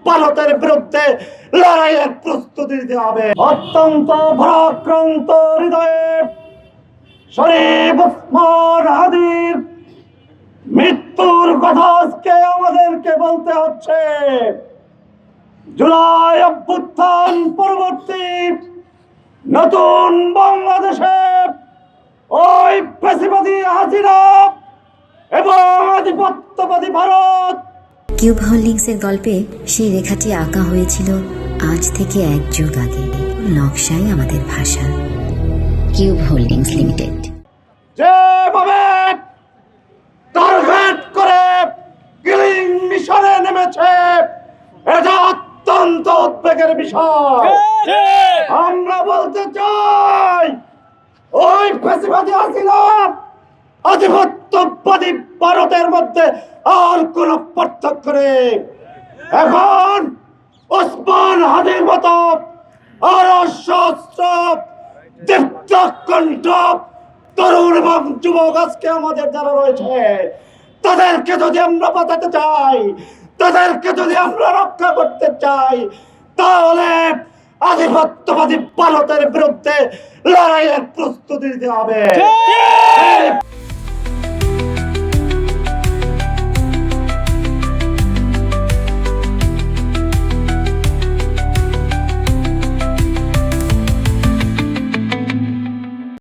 ভারতের বিরুদ্ধে লড়াইয়ের প্রস্তুতি দিতে হবে। অত্যন্ত ভারাক্রান্ত হৃদয়ে শরীফ ওসমান হাদির মৃত্যুর কথা আজকে আমাদেরকে বলতে হচ্ছে। জুলাই অভ্যুত্থান পরবর্তী নতুন বাংলাদেশে ওই ফ্যাসিবাদী হাসিনা এবং আধিপত্যবাদী ভারত। কিউব হোল্ডিংসের গল্পে সেই রেখাটি আঁকা হয়েছিল আজ থেকে 1 যুগ আগে। নকশাই আমাদের ভাষা। কিউব হোল্ডিংস লিমিটেড যেভাবে টার্গেট করে কিলিং মিশনে নেমেছে, এটা অত্যন্ত উদ্বেগের বিষয়। আমরা বলতে চাই, ওই ফ্যাসিবাদী হাসিনা আধিপত্যবাদী ভারতের মধ্যে আর কোন পার্থক্য নেই। এখন ওসমান হাদির মতো আরো সহস্র দীপ্ত কণ্ঠ তরুণ এবং যুবক আজকে আমাদের যারা রয়েছে, তাদেরকে যদি আমরা বাঁচাতে চাই, তাদেরকে যদি আমরা রক্ষা করতে চাই, তাহলে আধিপত্যবাদী ভারতের বিরুদ্ধে লড়াইয়ের প্রস্তুতি নিতে হবে।